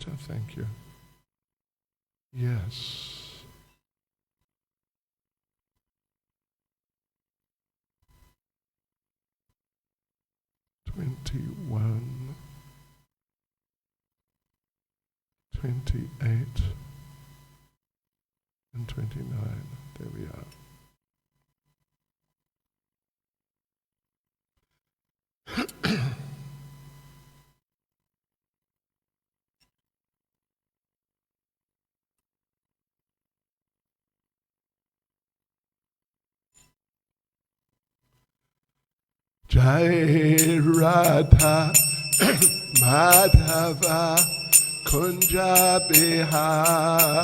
Asha, thank you. Yes. "21, 28, and 29. There we are. Jai Radha Madhava Kunja Bihare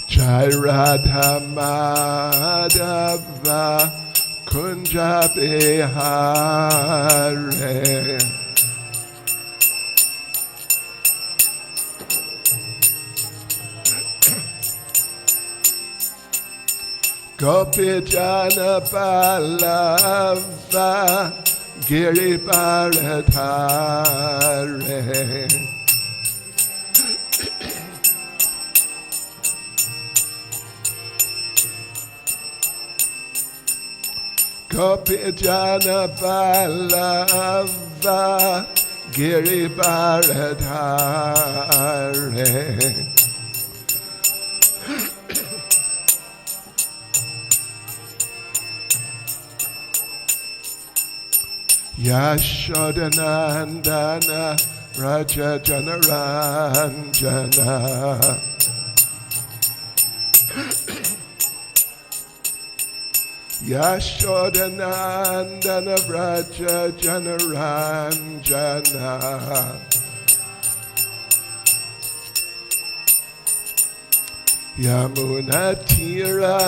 Jai Radha Madhava Kunja Bihare Gopi Jana Balava Giri Bharadhare Gopi Jana Balava Giri Bharadhare Yashodanandana Raja Janaranjana Yashodanandana Raja Janaranjana Yamunatira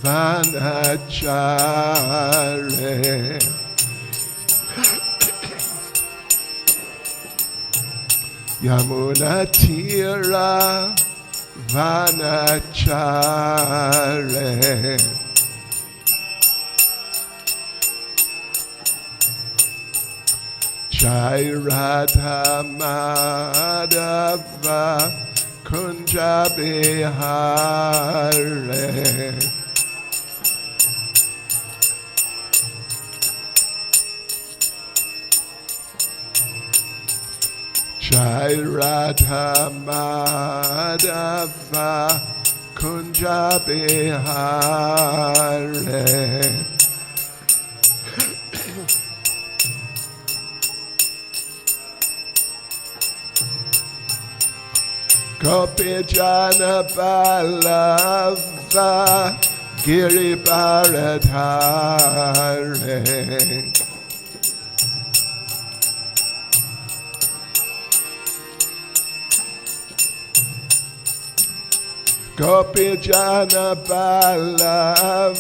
Vanachare Yamunatira Vanachare Jai Radha Madhava Kunja Bihare Jai Radha Madhava Kunja Bihare Gopi Jana Balava Giri Bharadhare Gopi Jana Balava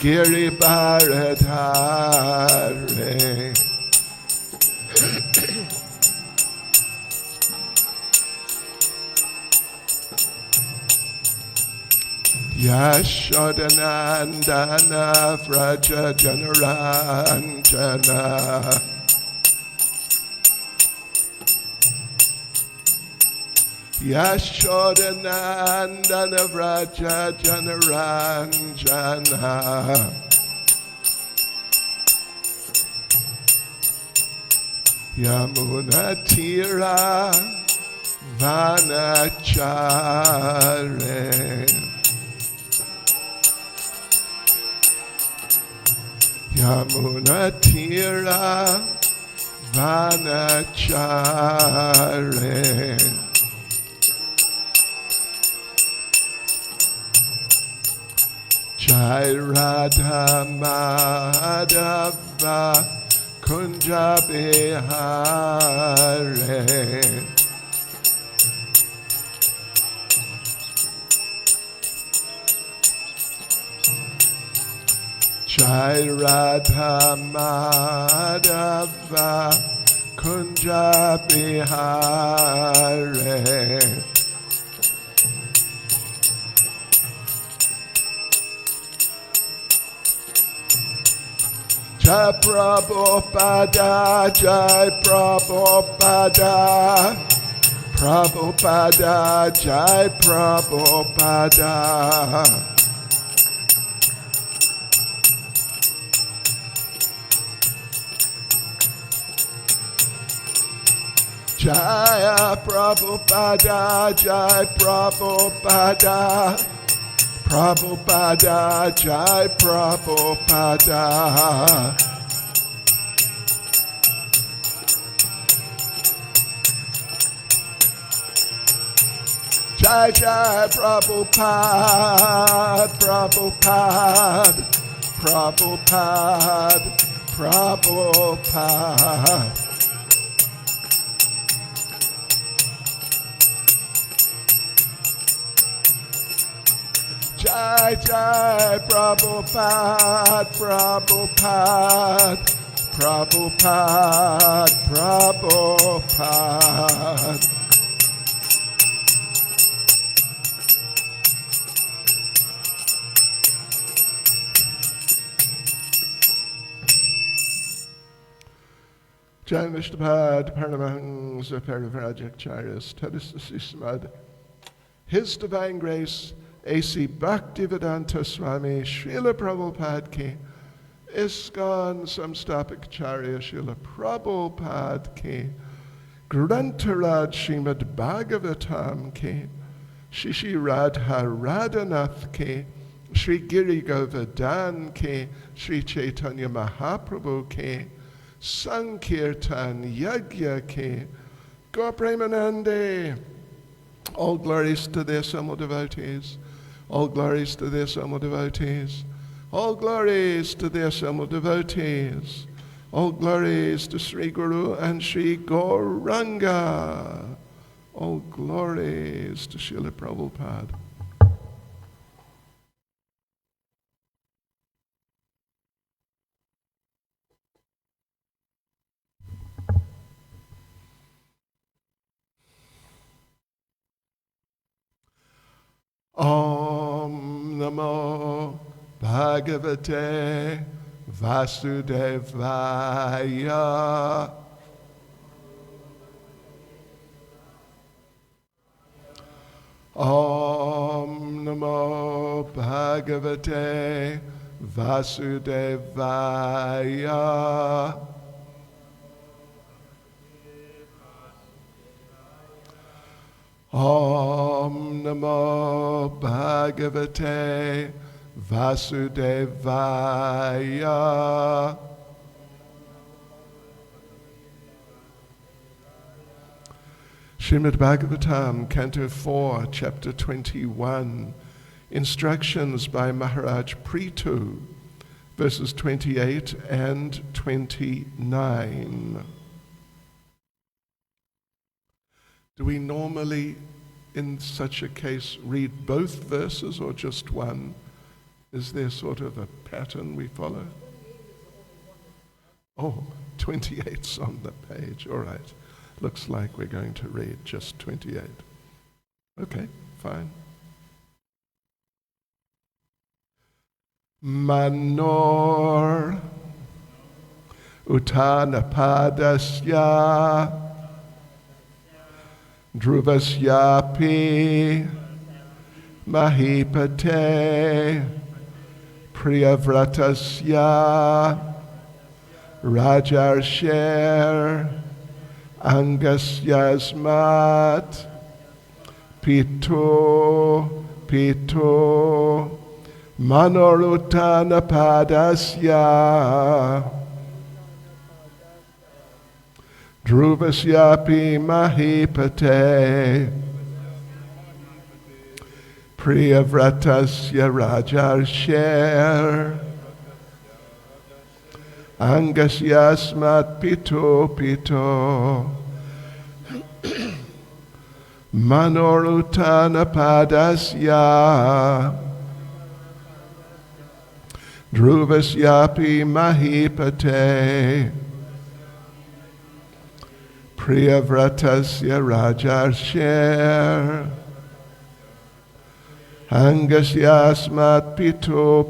Giri Bharadhare Yashodanandana Vraja Janaranjana Yashodanandana Vraja Janaranjana Yamunatira Vanachare Yamunatira Vanachare Jai Radha Madhava Kunja Bihare Jai Radha Madhava Kunja Bihare Jai Prabhupada, Jai Prabhupada, Prabhupada, Jai Prabhupada. Jaya Prabhupada, Jai Prabhupada, Prabhupada, Jai Prabhupada. Jai Jai Prabhupada, Prabhupada, Prabhupada, Prabhupada. Jai Jai Prabhupada, Prabhupada, Prabhupada, Prabhupada. Jai Vishnupad, Paramahansa, Parivrajacharyas, Srimad. His Divine Grace, A.C. Bhaktivedanta Swami, Srila Prabhupada ki, ISKCON Samstapakacharya Srila Prabhupada ki, Grantaraj Srimad Bhagavatam ki, Shishi Radha Radhanath ki, Sri Giri Govardhan ki, Sri Caitanya Mahaprabhu ki, Sankirtan Yagya ki, Gaur Premanande. All glories to the assembled devotees. All glories to the assembled devotees. All glories to the assembled devotees. All glories to Sri Guru and Sri Gauranga. All glories to Srila Prabhupada. Om Namo Bhagavate Vasudevaya. Om Namo Bhagavate Vasudevaya. Om Namo Bhagavate Vasudevaya. Srimad Bhagavatam, Canto 4, Chapter 21, Instructions by Maharaj Prithu, verses 28 and 29. Do we normally, in such a case, read both verses or just one? Is there sort of a pattern we follow? Oh, 28's on the page. All right. Looks like we're going to read just 28. Okay, fine. Manor Uttanapadasya Dhruvasyapi Mahipate Priyavratasya Rajarsher Angasyasmat Pito Manorutanapadasya Dhruvasyapi Mahipate Priyavratasya Rajarsher Angasyasmat Pito Manorutanapadasya Dhruvasyapi Mahipate Priyavratasya Rajarsher Angasyasmat Pito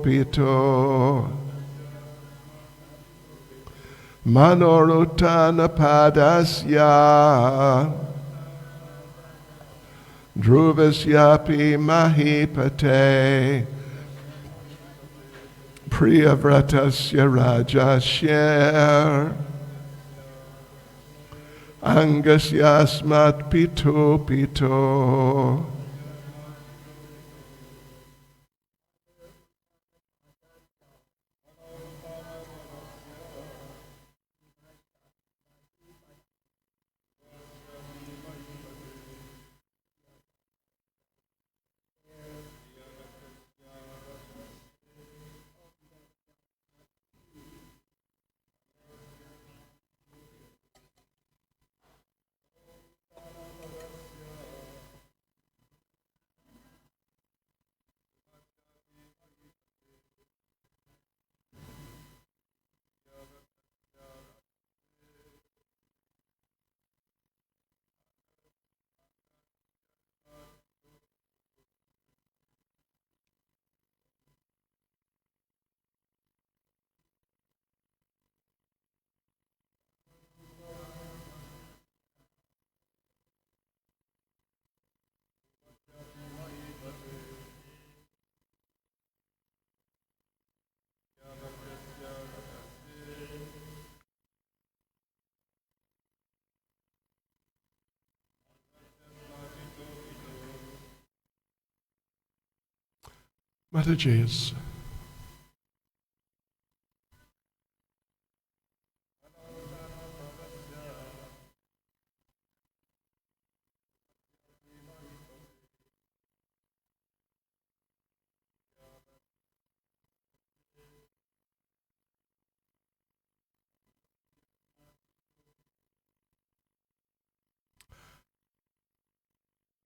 Manorutana padasya Druvasyapi mahipate Priyavratasya rajasyer Angasyasmat pito pito. Mataji's.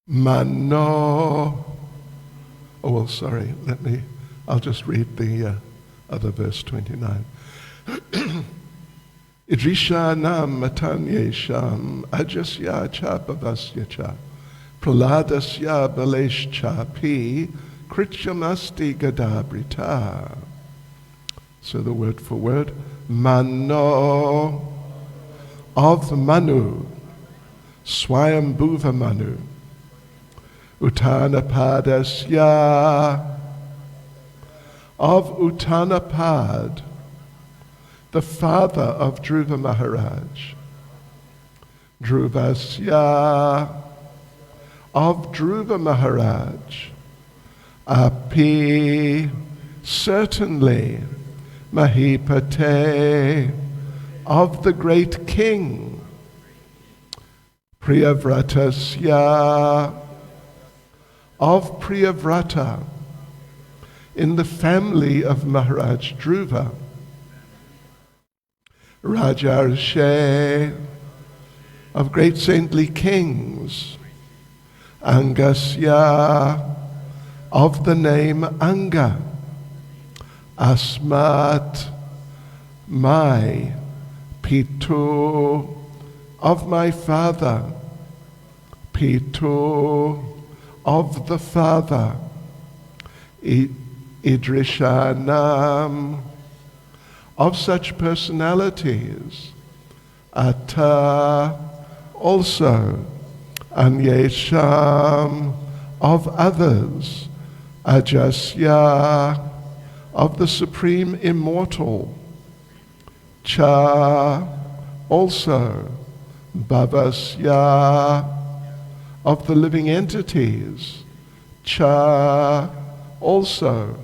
Mano. Oh, well, sorry, I'll just read the other verse 29. Idrishanam matanyesham ajasya cha bhavasya cha praladasya balesh cha pi krityamasti gadabrita. So the word for word, mano, of Manu, Swayambhuva Manu, Uttanapadasya, of Uttanapad, the father of Dhruva Maharaj. Dhruvasya, of Dhruva Maharaj. Api, certainly. Mahipate, of the great king. Priyavratasya, of Priyavrata, in the family of Maharaj Dhruva. Rajarshe, of great saintly kings. Angasya, of the name Anga. Asmat, my. Pitu, of my father. Pitu, of the father. Idrishanam, of such personalities. Atta, also. Anyesham, of others. Ajasya, of the supreme immortal. Cha, also. Bhavasya, of the living entities. Cha, also.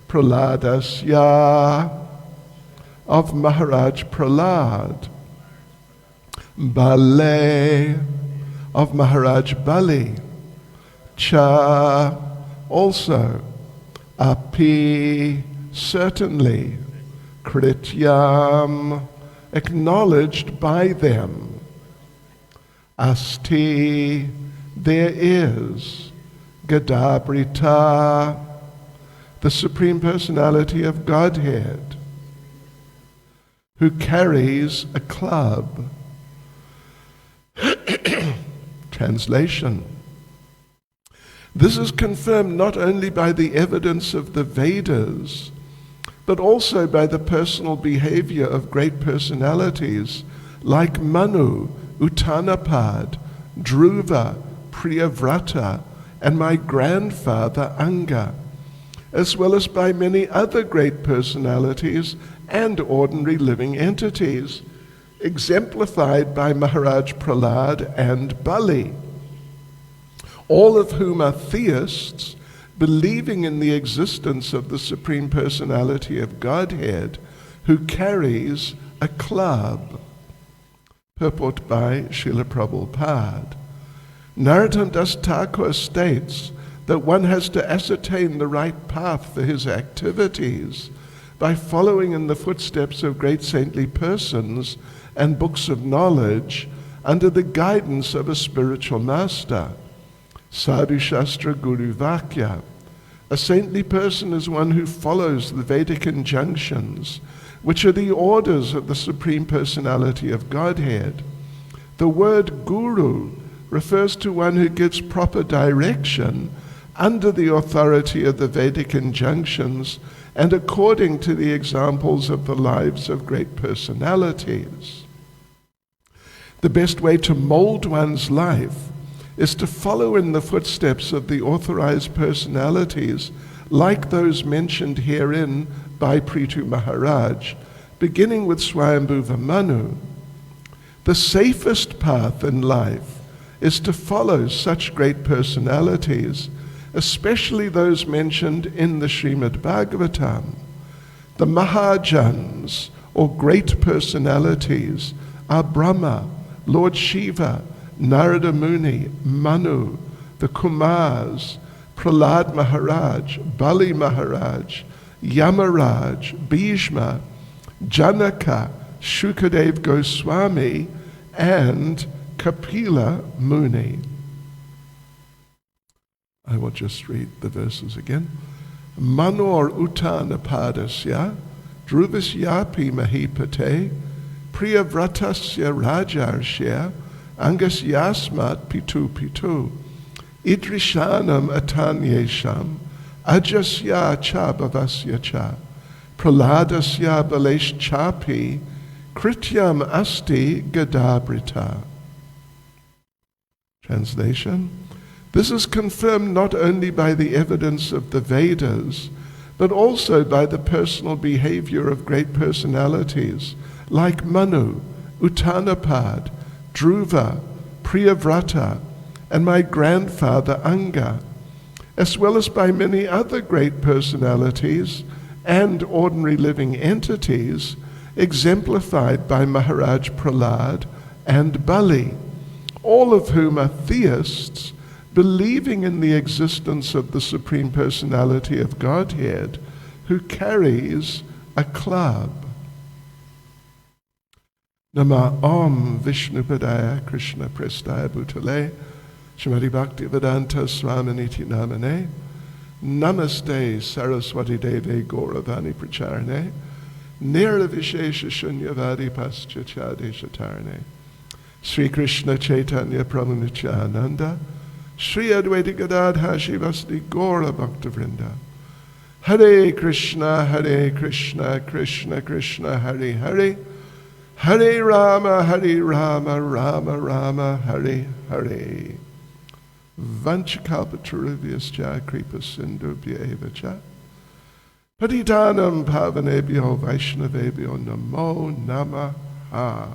Praladasya, of Maharaj Pralad. Bale, of Maharaj Bali. Cha, also. Api, certainly. Krityam, acknowledged by them. Asti, there is. Gadabrita, the Supreme Personality of Godhead, who carries a club. Translation. This is confirmed not only by the evidence of the Vedas, but also by the personal behavior of great personalities like Manu, Uttanapad, Dhruva, Priyavrata, and my grandfather Anga, as well as by many other great personalities and ordinary living entities, exemplified by Maharaj Prahlad and Bali, all of whom are theists, believing in the existence of the Supreme Personality of Godhead, who carries a club. Purport by Srila Prabhupada. Narottam Das Thakur states that one has to ascertain the right path for his activities by following in the footsteps of great saintly persons and books of knowledge under the guidance of a spiritual master. Sadhu Shastra Guru Vakya. A saintly person is one who follows the Vedic injunctions, which are the orders of the Supreme Personality of Godhead. The word guru refers to one who gives proper direction under the authority of the Vedic injunctions and according to the examples of the lives of great personalities. The best way to mold one's life is to follow in the footsteps of the authorized personalities like those mentioned herein by Prithu Maharaj, beginning with Swayambhuva Manu. The safest path in life is to follow such great personalities, especially those mentioned in the Srimad Bhagavatam. The Mahajans, or great personalities, are Brahma, Lord Shiva, Narada Muni, Manu, the Kumars, Prahlad Maharaj, Bali Maharaj, Yamaraj, Bhishma, Janaka, Shukadev Goswami, and Kapila Muni. I will just read the verses again. Manor Uttanapadasya, Dhruvasyapi Mahipate, Priyavratasya Rajarshya, Angasyasmat Pitu Pitu, Idrishanam Atanyesham, Ajasya Cha Bhavasya Cha, Praladasya Balesh Chapi, Krityam Asti Gadabrita. Translation. This is confirmed not only by the evidence of the Vedas, but also by the personal behavior of great personalities like Manu, Uttanapad, Dhruva, Priyavrata, and my grandfather Anga, as well as by many other great personalities and ordinary living entities exemplified by Maharaj Prahlad and Bali, all of whom are theists, believing in the existence of the Supreme Personality of Godhead, who carries a club. Nama Om Vishnupadaya Krishna Prestaya Bhutale Srimati Bhakti Vedanta Swaminiti Namane Namaste Saraswati Deve Gauravani Pracharane Niravishesha Shunyavadi Paschachade Shatarane Sri Krishna Caitanya Prabhu Nityananda Sri Advaita Gadadha Shivasti Gaura Bhakta Vrinda Hare Krishna Krishna Krishna Hare Hare Hare Rama Rama Rama Hare Hare Vanchakalpatarubhyascha Kripa Sindhubhya eva cha Patitanam Pavanebhyo Vaishnavebhyo Namo Namaha.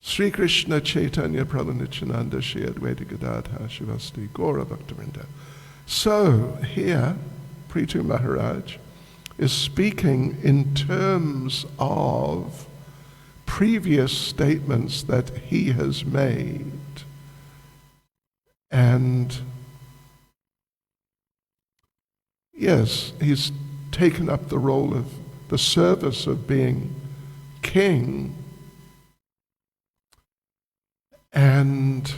Sri Krishna Chaitanya Prabhu Nityananda Shri Advaita Gadadha Shivasti Gaura Bhaktivinoda. So here Prithu Maharaj is speaking in terms of previous statements that he has made. And yes, he's taken up the role of the service of being king, and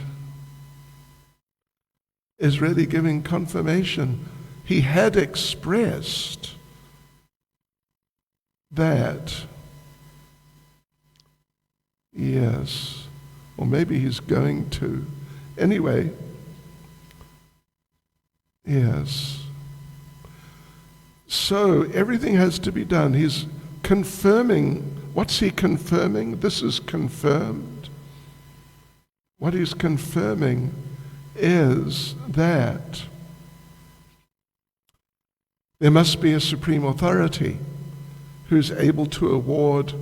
is really giving confirmation. He had expressed that, yes, or maybe he's going to. Anyway, Yes. So everything has to be done. He's confirming. What's he confirming? This is confirmed. What he's confirming is that there must be a supreme authority who's able to award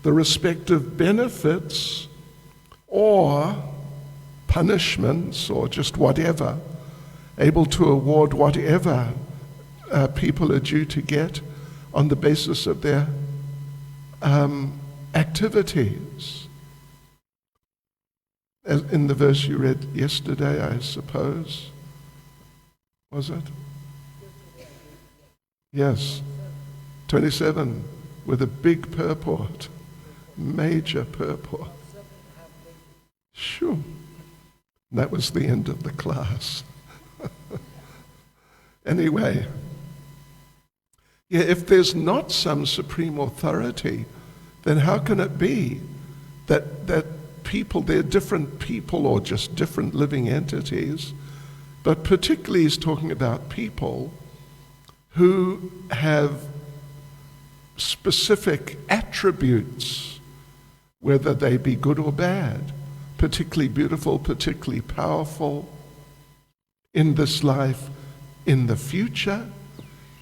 the respective benefits or punishments or just whatever, able to award whatever people are due to get on the basis of their activities. As in the verse you read yesterday, I suppose. Was it? Yes. 27, with a big purport. Major purport. Sure. That was the end of the class. Anyway, yeah, if there's not some supreme authority, then how can it be that people, they're different people or just different living entities, but particularly he's talking about people who have specific attributes, whether they be good or bad, particularly beautiful, particularly powerful, in this life, in the future,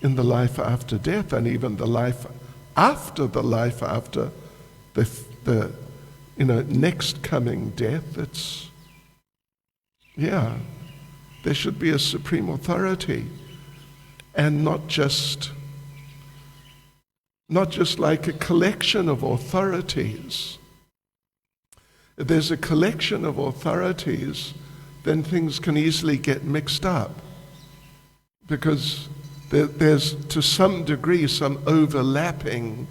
in the life after death, and even the life after the next coming death. It's, yeah, there should be a supreme authority, and not just like a collection of authorities. If there's a collection of authorities, then things can easily get mixed up, because there's to some degree some overlapping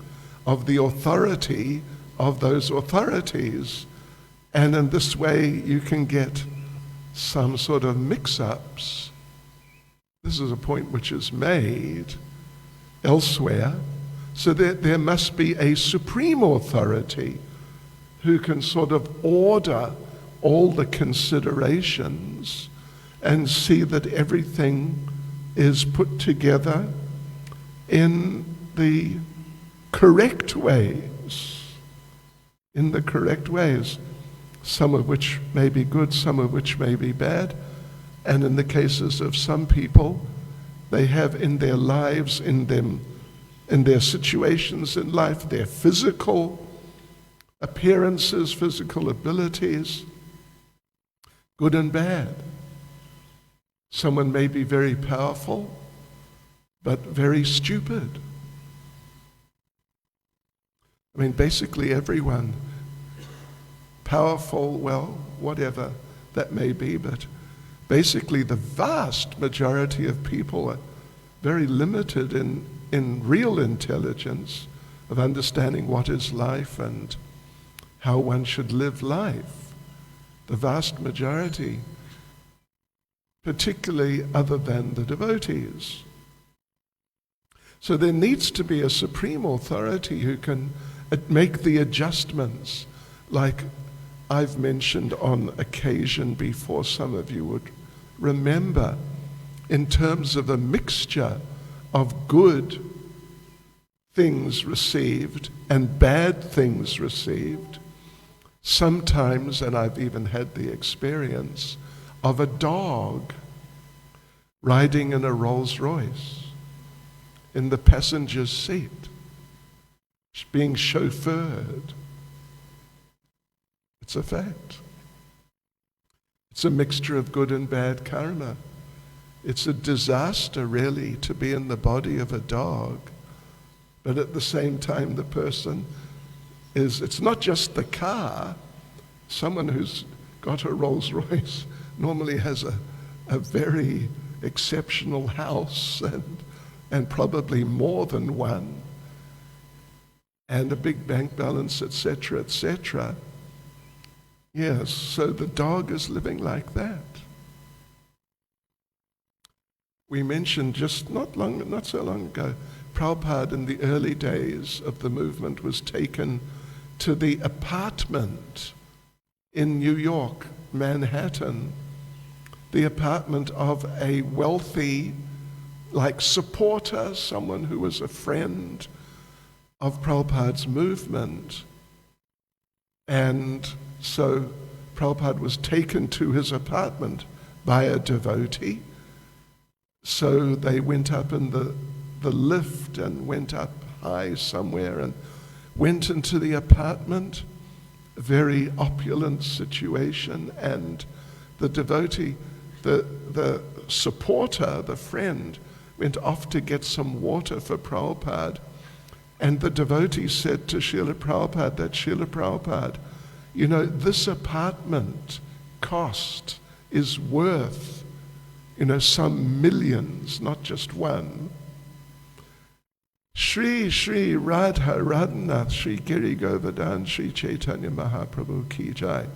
of the authority of those authorities, and in this way you can get some sort of mix-ups. This is a point which is made elsewhere. So there must be a supreme authority who can sort of order all the considerations and see that everything is put together in the correct ways. In the correct ways, some of which may be good, some of which may be bad. And in the cases of some people, they have in their lives, in their situations in life, their physical appearances, physical abilities, good and bad. Someone may be very powerful, but very stupid. I mean, basically everyone, powerful, well, whatever that may be, but basically the vast majority of people are very limited in real intelligence of understanding what is life and how one should live life. The vast majority, particularly other than the devotees. So there needs to be a supreme authority who can make the adjustments, like I've mentioned on occasion before, some of you would remember, in terms of a mixture of good things received and bad things received. Sometimes, and I've even had the experience of a dog riding in a Rolls Royce in the passenger's seat, being chauffeured. It's a fact. It's a mixture of good and bad karma. It's a disaster, really, to be in the body of a dog, but at the same time the person is, it's not just the car. Someone who's got a Rolls Royce normally has a very exceptional house and probably more than one, and a big bank balance, etc., etc. Yes, so the dog is living like that. We mentioned just not so long ago, Prabhupada in the early days of the movement was taken to the apartment in New York, Manhattan, the apartment of a wealthy, like, supporter, someone who was a friend of Prabhupada's movement. And so Prabhupada was taken to his apartment by a devotee. So they went up in the lift and went up high somewhere and went into the apartment, a very opulent situation, and the devotee, the supporter, the friend, went off to get some water for Prabhupada. And the devotee said to Srila Prabhupada that, Srila Prabhupada, you know, this apartment cost is worth, you know, some millions, not just one. Shri Shri Radha Radhanath Shri Giri Govardhan Shri Caitanya Mahaprabhu Ki Jai.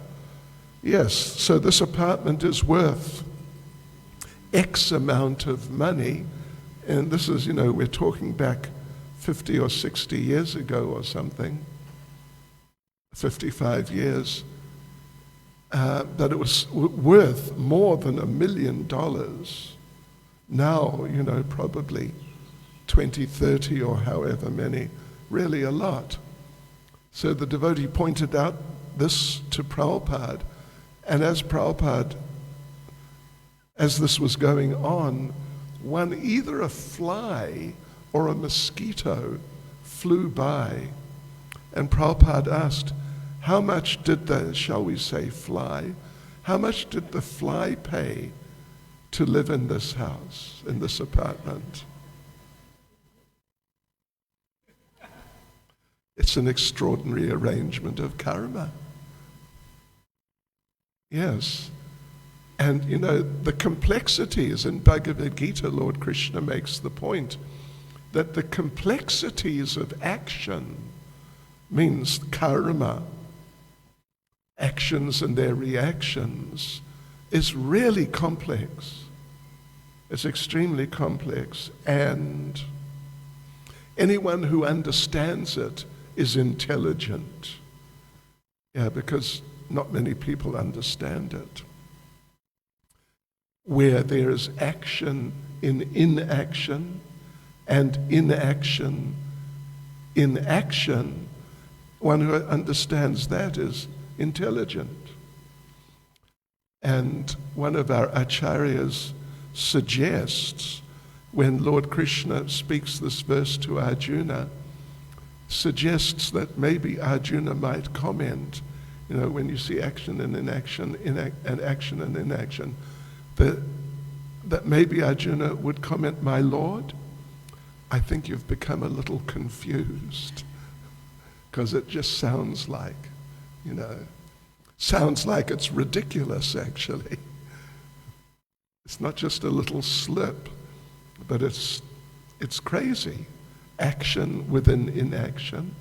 Yes, so this apartment is worth X amount of money, and this is, you know, we're talking back 50 or 60 years ago or something, 55 years, that it was worth more than $1 million. Now, you know, probably 20, 30 or however many, really a lot. So the devotee pointed out this to Prabhupada, and as this was going on, either a fly or a mosquito flew by, and Prabhupada asked, how much did the, shall we say, fly, how much did the fly pay to live in this house, in this apartment? It's an extraordinary arrangement of karma. Yes. And, you know, the complexities in Bhagavad Gita, Lord Krishna makes the point that the complexities of action means karma, actions and their reactions, is really complex. It's extremely complex, and anyone who understands it is intelligent. Yeah, because not many people understand it. Where there is action in inaction, and inaction in action, one who understands that is intelligent. And one of our acharyas suggests, when Lord Krishna speaks this verse to Arjuna, suggests that maybe Arjuna might comment, you know, when you see action and inaction, and action and inaction, that maybe Arjuna would comment, my Lord, I think you've become a little confused, because it just sounds like, you know, sounds like it's ridiculous, actually. It's not just a little slip, but it's crazy. Action within inaction,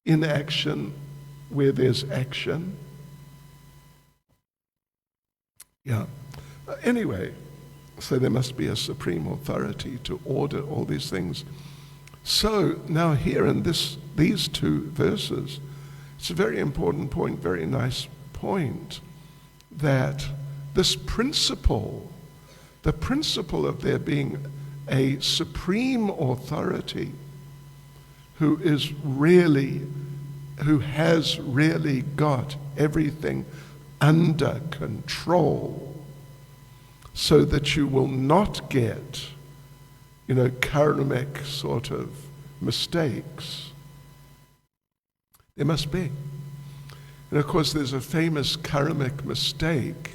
inaction where there's action. Yeah. Anyway, so there must be a supreme authority to order all these things. So now here in these two verses, it's a very important point, very nice point, that this principle, the principle of there being a supreme authority who has really got everything under control, so that you will not get, you know, karmic sort of mistakes. There must be. And of course there's a famous karmic mistake.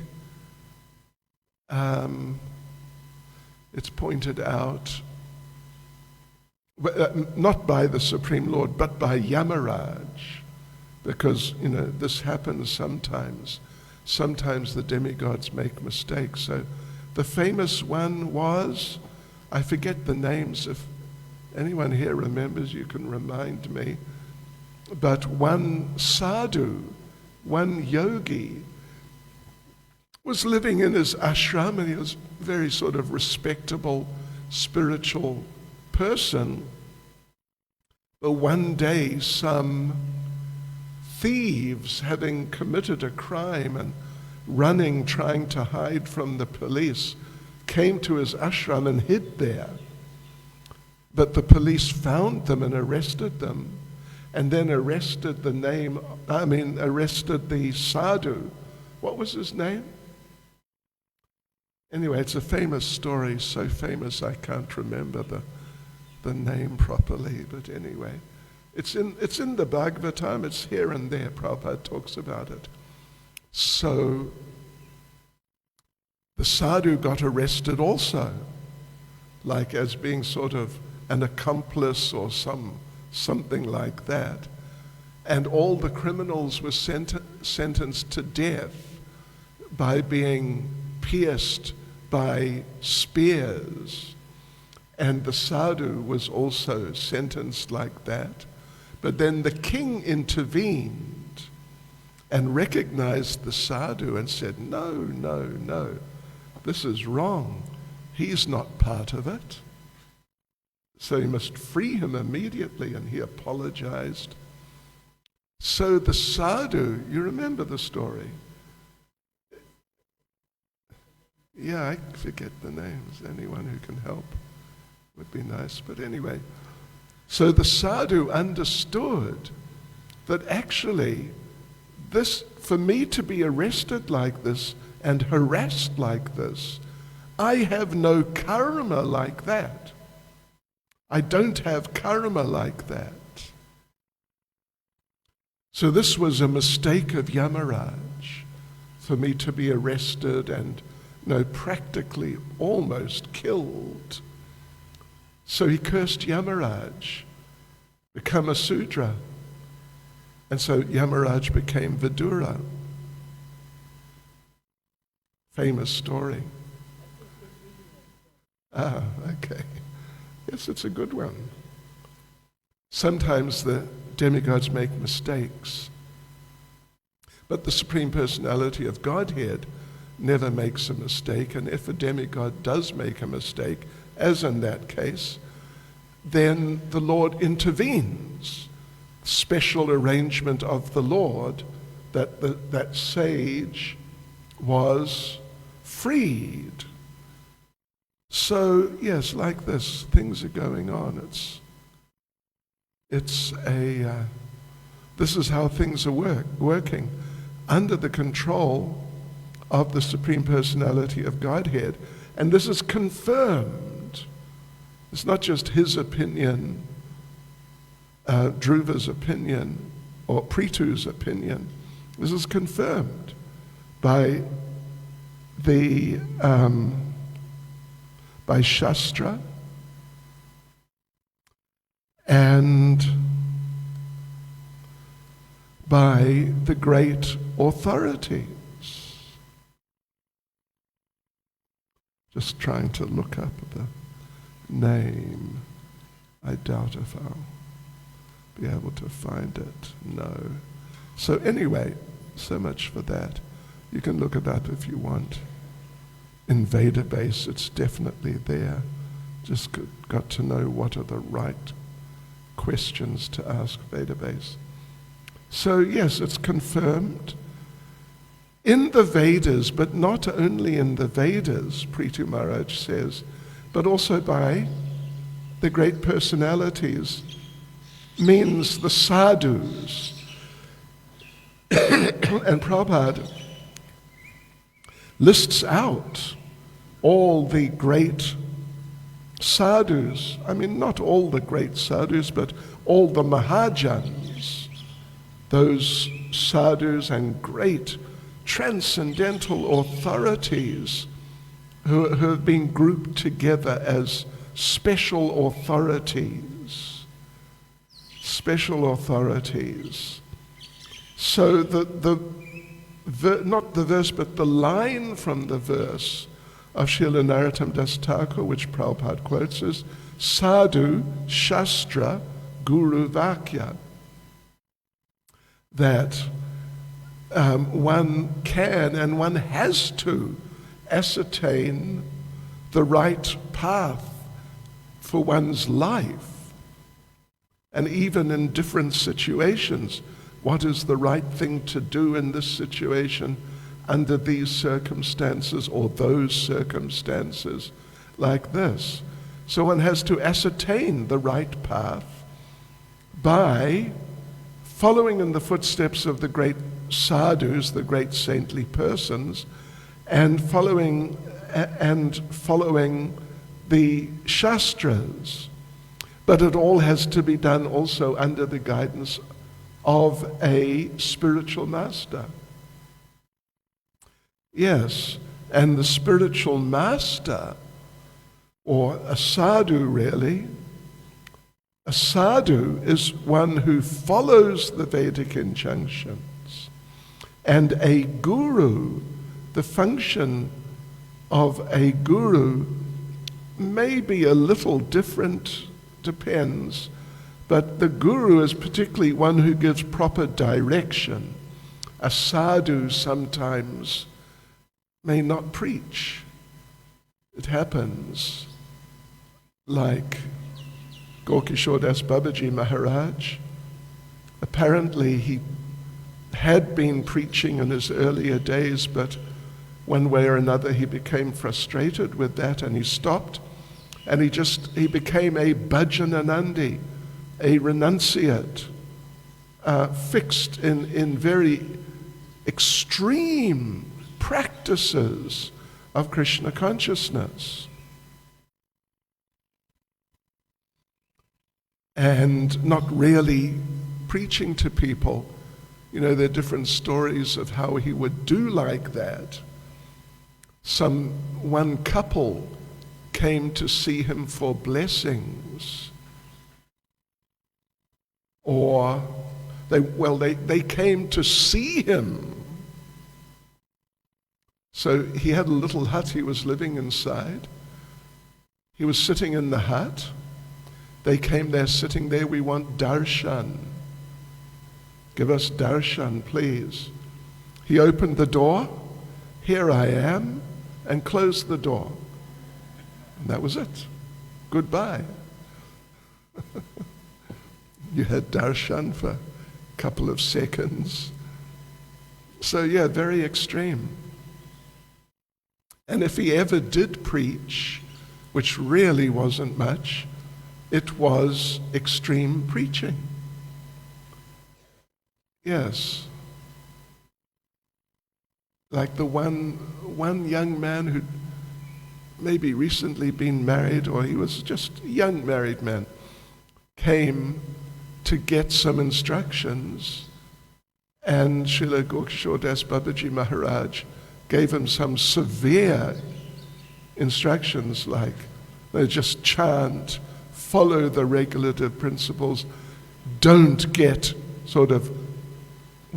It's pointed out, not by the Supreme Lord, but by Yamaraj, because, you know, this happens sometimes. Sometimes the demigods make mistakes. So the famous one was, I forget the names, if anyone here remembers, you can remind me, but one sadhu, one yogi, was living in his ashram, and he was a very sort of respectable, spiritual person. But one day some thieves, having committed a crime and running, trying to hide from the police, came to his ashram and hid there. But the police found them and arrested them, and then arrested the sadhu. What was his name? Anyway, it's a famous story, so famous I can't remember the name properly, but anyway. It's in the Bhagavatam, it's here and there, Prabhupada talks about it. So, the sadhu got arrested also, like as being sort of an accomplice or something like that. And all the criminals were sentenced to death by being pierced by spears. And the sadhu was also sentenced like that. But then the king intervened and recognized the sadhu and said, no, this is wrong. He's not part of it. So you must free him immediately, and he apologized. So the sadhu, you remember the story? Yeah, I forget the names. Anyone who can help would be nice. But anyway, so the sadhu understood that actually this, for me to be arrested like this and harassed like this, I have no karma like that. I don't have karma like that. So this was a mistake of Yamaraj for me to be arrested and practically almost killed. So he cursed Yamaraj, become a Sudra. And so Yamaraj became Vidura. Famous story. Ah, okay. Yes, it's a good one. Sometimes the demigods make mistakes, but the Supreme Personality of Godhead never makes a mistake, and if a demigod does make a mistake, as in that case, then the Lord intervenes. Special arrangement of the Lord that that sage was freed. So yes, like this, things are going on. This is how things are working under the control of the Supreme Personality of Godhead, and this is confirmed. It's not just his opinion, Dhruva's opinion, or Prithu's opinion. This is confirmed by Shastra and by the great authorities. Just trying to look up the name. I doubt if I'll be able to find it. No. So anyway, so much for that. You can look it up if you want. In Vedabase, it's definitely there. Just got to know what are the right questions to ask Vedabase. So yes, it's confirmed in the Vedas, but not only in the Vedas, Prithu Maharaj says, but also by the great personalities, means the sadhus. And Prabhupada lists out all the great sadhus. I mean, not all the great sadhus, but all the mahajans, those sadhus and great transcendental authorities who have been grouped together as special authorities. Special authorities. So not the verse, but the line from the verse of Srila Narottam Das Thakur, which Prabhupada quotes, is Sadhu Shastra Guru Vakya. That one can and one has to ascertain the right path for one's life. And even in different situations, what is the right thing to do in this situation under these circumstances or those circumstances like this. So one has to ascertain the right path by following in the footsteps of the great sadhus, the great saintly persons, and following the shastras. But it all has to be done also under the guidance of a spiritual master. Yes, and the spiritual master, or a sadhu really, a sadhu is one who follows the Vedic injunctions. And a guru, the function of a guru may be a little different, depends, but the guru is particularly one who gives proper direction. A sadhu sometimes may not preach. It happens, like Gaurkishore Das Babaji Maharaj. Apparently he had been preaching in his earlier days, but one way or another he became frustrated with that and he stopped, and he became a bhajananandi, a renunciate, fixed in very extreme practices of Krishna consciousness. And not really preaching to people. You know, there are different stories of how he would do like that. One couple came to see him for blessings. Or they came to see him. So he had a little hut he was living inside. He was sitting in the hut. They came there, sitting there, we want darshan. Give us darshan, please. He opened the door, here I am, and closed the door. And that was it. Goodbye. You had darshan for a couple of seconds. So yeah, very extreme. And if he ever did preach, which really wasn't much, it was extreme preaching. Yes. Like the one young man who'd maybe recently been married, or he was just a young married man, came to get some instructions, and Srila Gaurkishore Das Babaji Maharaj gave him some severe instructions, like they just chant, follow the regulative principles, don't get sort of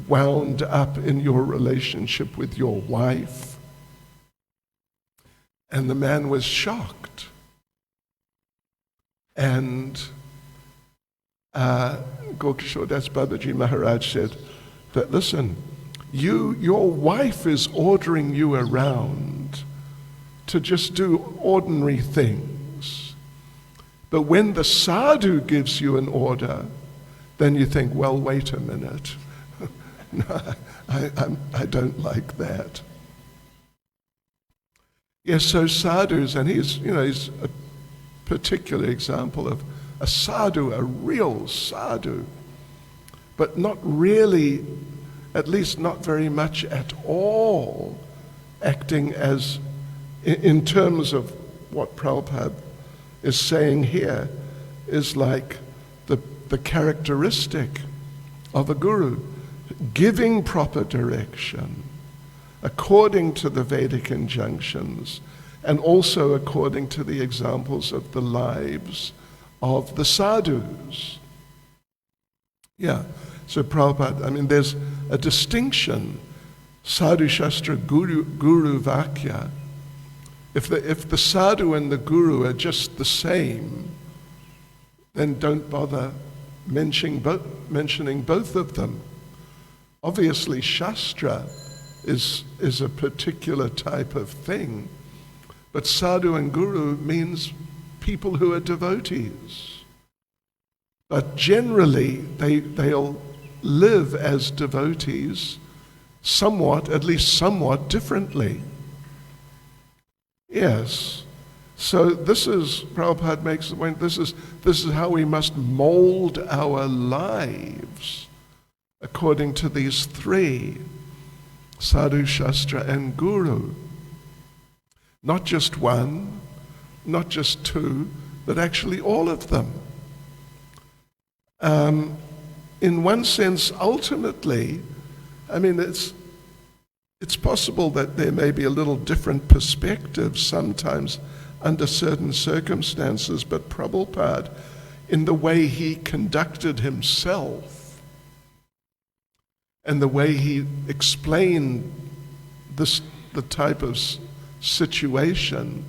wound up in your relationship with your wife. And the man was shocked. And Gaurkishore Das Babaji Maharaj said that, listen, your wife is ordering you around to just do ordinary things. But when the sadhu gives you an order, then you think, well, wait a minute. No, I don't like that. Yes, so sadhus, and he's a particular example of a sadhu, a real sadhu, but not really, at least not very much at all, acting as, in terms of what Prabhupada is saying here, is like the characteristic of a guru, giving proper direction according to the Vedic injunctions and also according to the examples of the lives of the sadhus. Yeah, so Prabhupada, there's a distinction, sadhu shastra, guru vakya. If the sadhu and the guru are just the same, then don't bother mentioning both of them. Obviously, shastra is a particular type of thing, but sadhu and guru means people who are devotees. But generally, they'll live as devotees somewhat, at least somewhat differently. Yes. So this is, Prabhupada makes the point, this is how we must mold our lives according to these three, Sadhu, Shastra, and Guru. Not just one, not just two, but actually all of them. In one sense, ultimately, I mean, it's possible that there may be a little different perspective sometimes under certain circumstances, but Prabhupada, in the way he conducted himself and the way he explained the type of situation,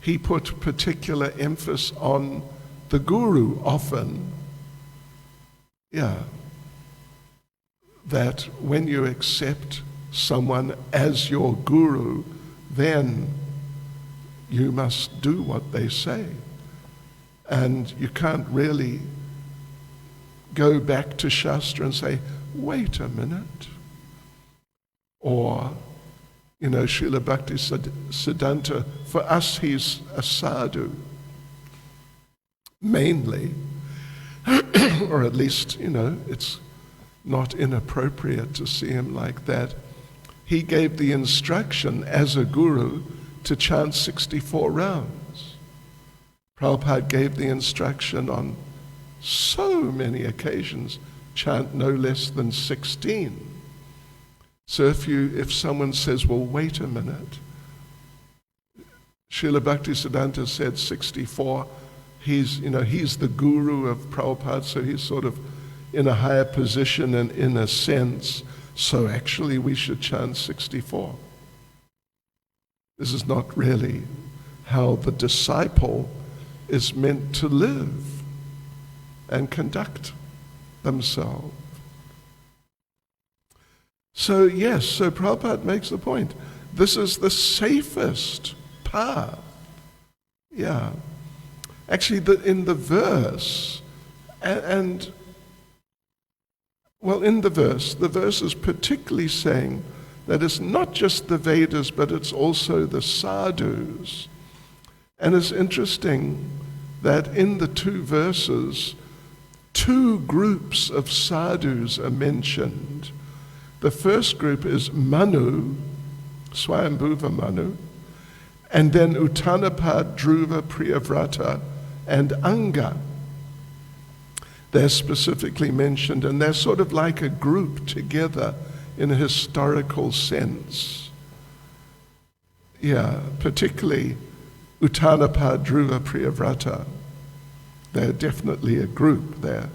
he put particular emphasis on the Guru often. Yeah. That when you accept someone as your Guru, then you must do what they say. And you can't really go back to Shastra and say, wait a minute. Or, Srila Bhakti Siddhanta, for us he's a sadhu, mainly. Or at least, it's not inappropriate to see him like that. He gave the instruction as a guru to chant 64 rounds. Prabhupada gave the instruction on so many occasions, chant no less than 16. So if someone says, well, wait a minute, Srila Bhakti Siddhanta said 64, he's the guru of Prabhupada, so he's sort of in a higher position and in a sense, so actually we should chant 64. This is not really how the disciple is meant to live and conduct themselves. So yes, so Prabhupada makes the point. This is the safest path. Yeah. Actually, in the verse, the verse is particularly saying that it's not just the Vedas, but it's also the sadhus. And it's interesting that in the two verses, two groups of sadhus are mentioned. The first group is Manu, Swayambhuva Manu, and then Uttanapad, Dhruva, Priyavrata, and Anga. They're specifically mentioned, and they're sort of like a group together in a historical sense. Yeah, particularly Uttanapad, Dhruva, Priyavrata. They're definitely a group. They're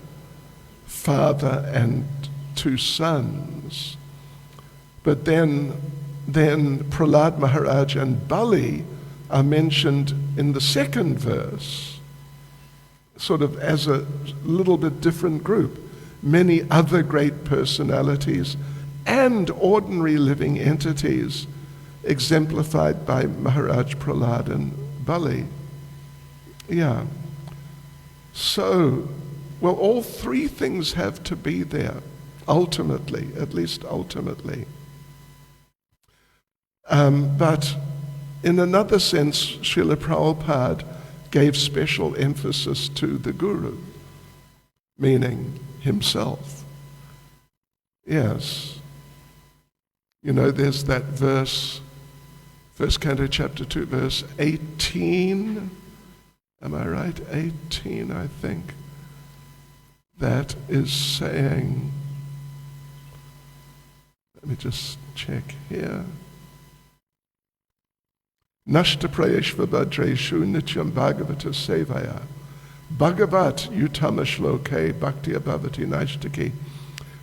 father and two sons. But then Prahlad Maharaj and Bali are mentioned in the second verse, sort of as a little bit different group. Many other great personalities and ordinary living entities exemplified by Maharaj Prahlad and Bali. Yeah. So, well, all three things have to be there, ultimately, at least ultimately. But in another sense, Srila Prabhupada gave special emphasis to the Guru, meaning himself. Yes. There's that verse, First Canto, Chapter 2, verse 18. Am I right? 18, I think. That is saying, let me just check here. Nashta prayeshva bhadreshu nityam bhagavata sevaya. Bhagavat utama shloke bhaktiya bhavati naishtaki.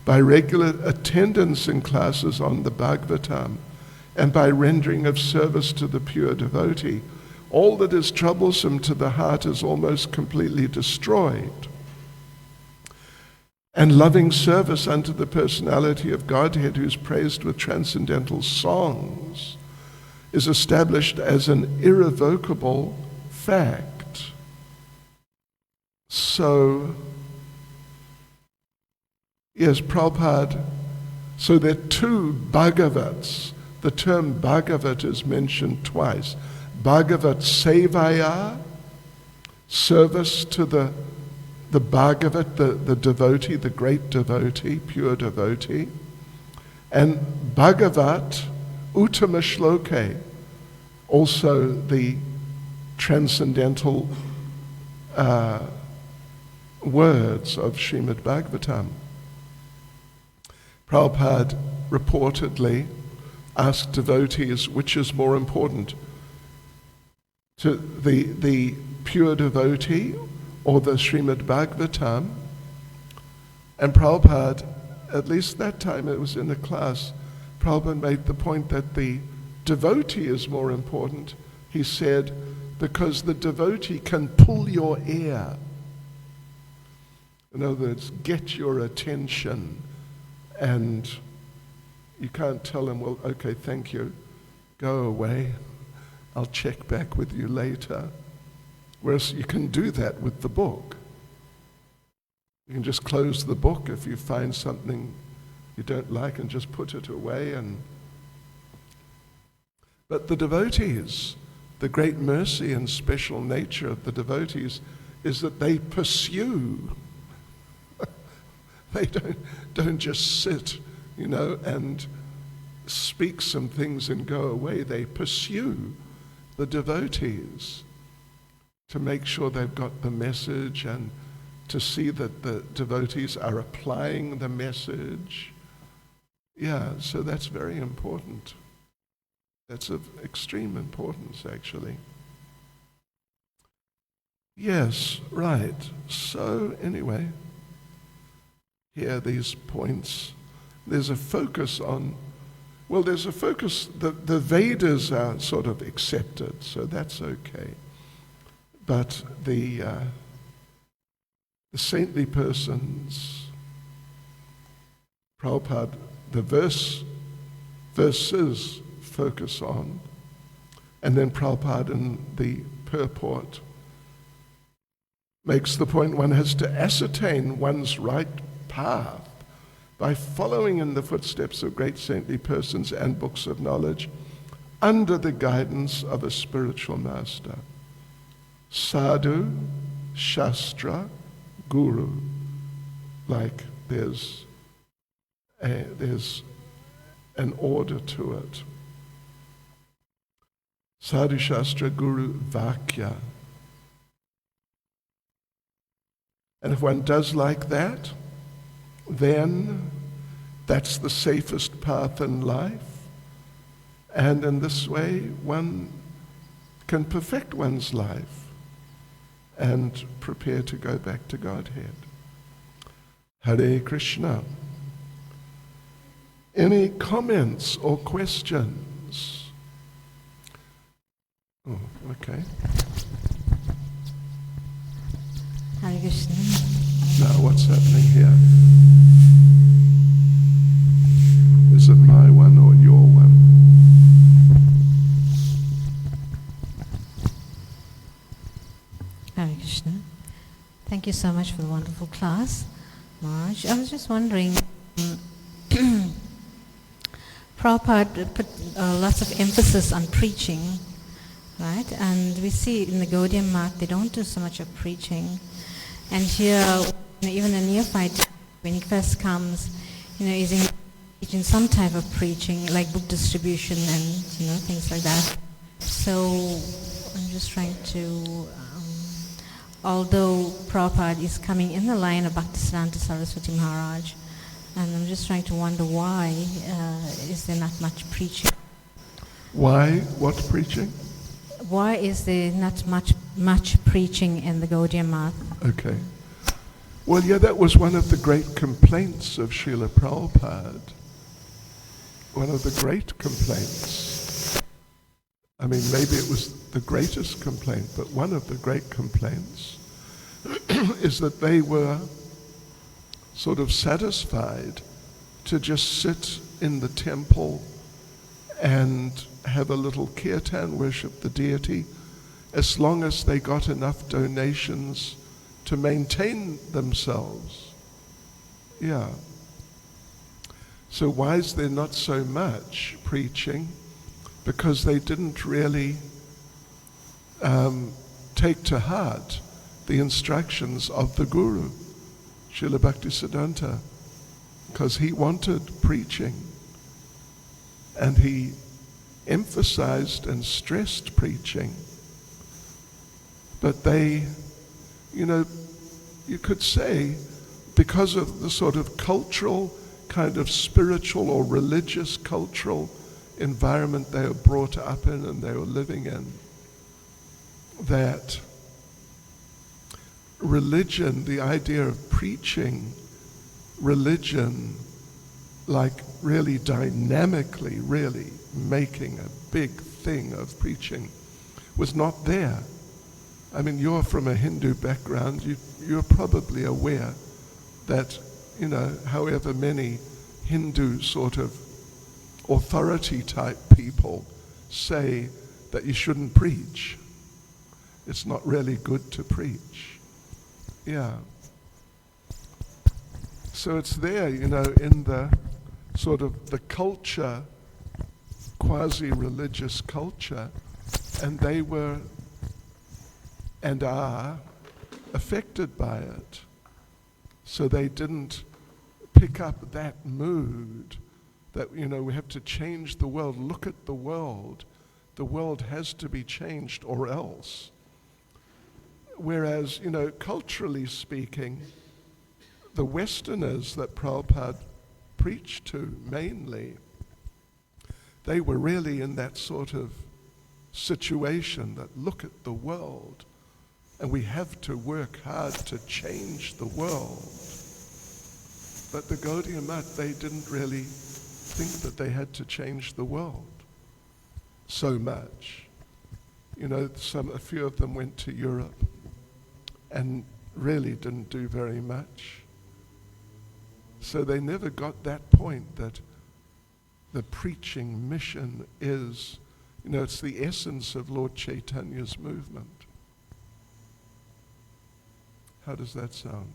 By regular attendance in classes on the Bhagavatam and by rendering of service to the pure devotee, all that is troublesome to the heart is almost completely destroyed. And loving service unto the personality of Godhead, who is praised with transcendental songs, is established as an irrevocable fact. So, yes, Prabhupada So there are two Bhagavats. The term Bhagavat is mentioned twice. Bhagavat Sevaya, service to the Bhagavat, the devotee, the great devotee, pure devotee. And Bhagavat Uttama Shloke, also the transcendental words of Srimad Bhagavatam. Prabhupada reportedly asked devotees which is more important, to the pure devotee or the Srimad Bhagavatam. And Prabhupada, at least that time it was in a class, Prabhupada made the point that the devotee is more important. He said, because the devotee can pull your ear. In other words, get your attention, and you can't tell him, well, okay, thank you, go away, I'll check back with you later. Whereas you can do that with the book. You can just close the book if you find something you don't like and just put it away. But the devotees, the great mercy and special nature of the devotees is that they pursue. They don't just sit, and speak some things and go away. They pursue the devotees to make sure they've got the message and to see that the devotees are applying the message. Yeah, so that's very important. That's of extreme importance, actually. Yes, right. So, anyway, here are these points. There's a focus on, the Vedas are sort of accepted, so that's okay. But the saintly persons, Prabhupada, the verses focus on, and then Prabhupada in the purport makes the point one has to ascertain one's right path by following in the footsteps of great saintly persons and books of knowledge under the guidance of a spiritual master. Sadhu, Shastra, Guru. Like there's an order to it. Sadhu, Shastra, Guru, Vakya. And if one does like that, then that's the safest path in life. And in this way, one can perfect one's life and prepare to go back to Godhead. Hare Krishna. Any comments or questions? Oh, okay. Hare Krishna. Now, what's happening here? Is it my one or your one? Hare Krishna. Thank you so much for the wonderful class, Maharaj. I was just wondering, Prabhupada put lots of emphasis on preaching, right? And we see in the Gaudiya Math, they don't do so much of preaching. And here, even a neophyte, when he first comes, he's engaged in some type of preaching, like book distribution and, things like that. So I'm just trying to, although Prabhupada is coming in the line of Bhaktisiddhanta Saraswati Maharaj, and I'm just trying to wonder why is there not much preaching? Why? What preaching? Why is there not much preaching in the Gaudiya Math? Okay. Well, yeah, that was one of the great complaints of Srila Prabhupada. One of the great complaints. I mean, maybe it was the greatest complaint, but one of the great complaints is that they were sort of satisfied to just sit in the temple and have a little kirtan, worship the deity, as long as they got enough donations to maintain themselves. Yeah. So why is there not so much preaching? Because they didn't really take to heart the instructions of the Guru, Srila Bhaktisiddhanta, because he wanted preaching, and he emphasized and stressed preaching. But they, you could say, because of the sort of cultural, kind of spiritual or religious cultural environment they were brought up in and they were living in, that religion, the idea of preaching religion, like really dynamically, really making a big thing of preaching, was not there. I mean, you're from a Hindu background, you're probably aware that, however many Hindu sort of authority type people say that you shouldn't preach. It's not really good to preach. Yeah. So it's there, in the sort of the culture, quasi-religious culture, and they were and are affected by it. So they didn't pick up that mood that, we have to change the world. Look at the world. The world has to be changed or else. Whereas, culturally speaking, the Westerners that Prabhupada preached to mainly, they were really in that sort of situation that look at the world and we have to work hard to change the world. But the Gaudiya Math, they didn't really think that they had to change the world so much. A few of them went to Europe and really didn't do very much. So they never got that point that the preaching mission is, it's the essence of Lord Chaitanya's movement. How does that sound?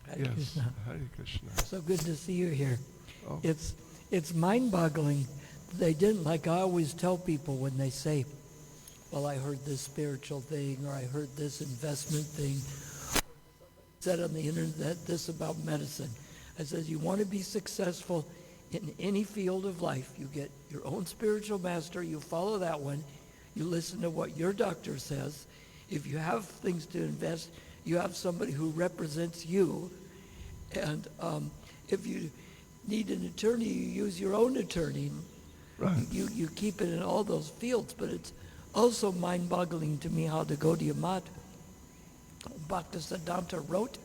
Hare Krishna. Hare Krishna. So good to see you here. Oh. It's mind-boggling. They didn't, like I always tell people when they say, well, I heard this spiritual thing, or I heard this investment thing, said on the internet this about medicine. I said, you want to be successful in any field of life, you get your own spiritual master, you follow that one, you listen to what your doctor says. If you have things to invest, you have somebody who represents you. And if you need an attorney, you use your own attorney. Right. You keep it in all those fields, but it's also mind-boggling to me how the Gaudiya Math, Bhaktisiddhanta wrote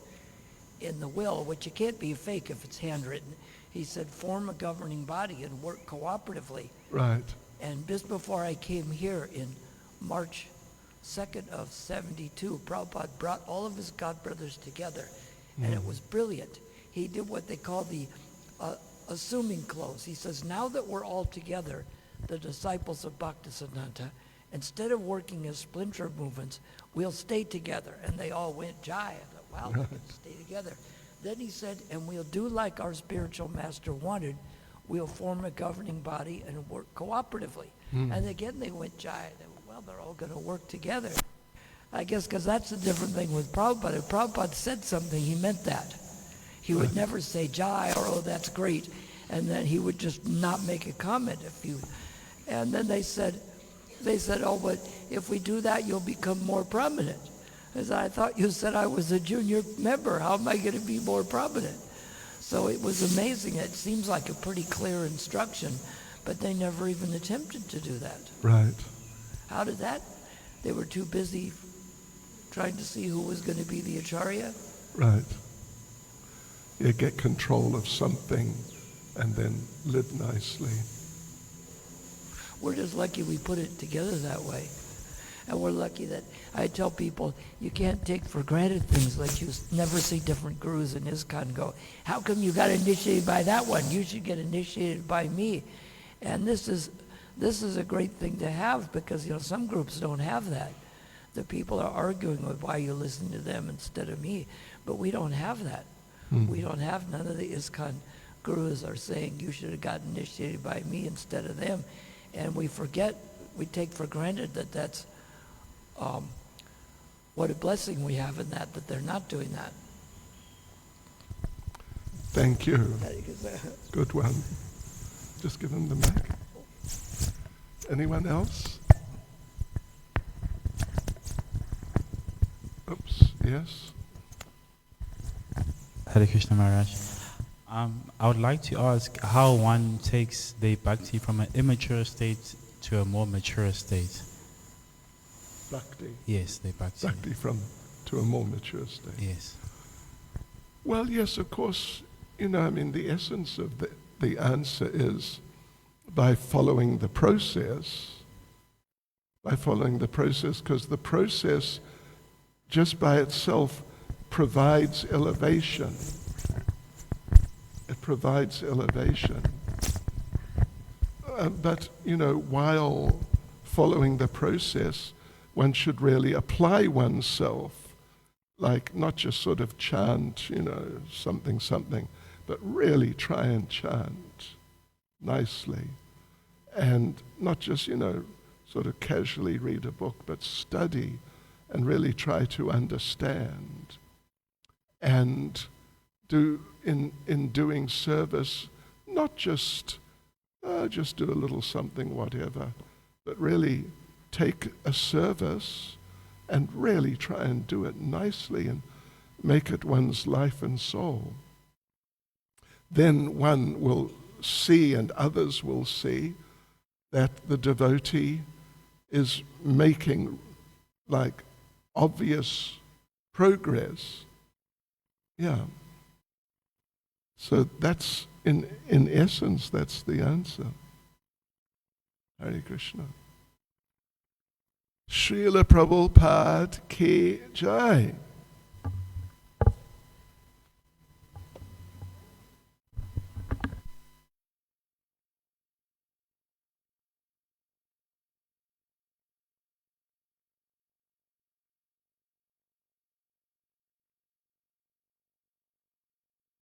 in the will, which it can't be fake if it's handwritten. He said, form a governing body and work cooperatively. Right. And just before I came here in March 2nd of 72, Prabhupada brought all of his godbrothers together, and it was brilliant. He did what they call the assuming close. He says, now that we're all together, the disciples of Bhaktisiddhanta, instead of working as splinter movements, we'll stay together. And they all went jai. I thought, wow, they can stay together. Then he said, and we'll do like our spiritual master wanted. We'll form a governing body and work cooperatively. And again, they went jai. They went, well, they're all going to work together. I guess because that's the different thing with Prabhupada. If Prabhupada said something, he meant that. He would never say jai or, oh, that's great. And then he would just not make a comment and then they said, oh, but if we do that, you'll become more prominent. As I thought you said I was a junior member. How am I going to be more prominent? So it was amazing. It seems like a pretty clear instruction, but they never even attempted to do that. Right. How did that? They were too busy trying to see who was going to be the acharya? Right. Yeah, get control of something and then live nicely. We're just lucky we put it together that way. And we're lucky that I tell people you can't take for granted things like you never see different gurus in ISKCON go, how come you got initiated by that one? You should get initiated by me. And this is a great thing to have because, some groups don't have that. The people are arguing with why you listen to them instead of me. But we don't have that. We don't have, none of the ISKCON gurus are saying you should have gotten initiated by me instead of them. And we forget, we take for granted that that's what a blessing we have in that they're not doing that. Thank you. Good one. Just give him the mic. Anyone else? Oops, yes? Hare Krishna Maharaj. I would like to ask how one takes the bhakti from an immature state to a more mature state. Bhakti. Yes, the bhakti. Bhakti to a more mature state. Yes. Well, yes, of course, the essence of the answer is by following the process, because the process just by itself provides elevation. It provides elevation. But, while following the process, one should really apply oneself, like not just sort of chant, something, but really try and chant nicely. And not just, sort of casually read a book, but study and really try to understand. And in doing service, not just do a little something, whatever, but really take a service and really try and do it nicely and make it one's life and soul. Then one will see, and others will see, that the devotee is making like obvious progress. Yeah. So that's, in essence, that's the answer. Hare Krishna. Srila Prabhupada Ki Jai.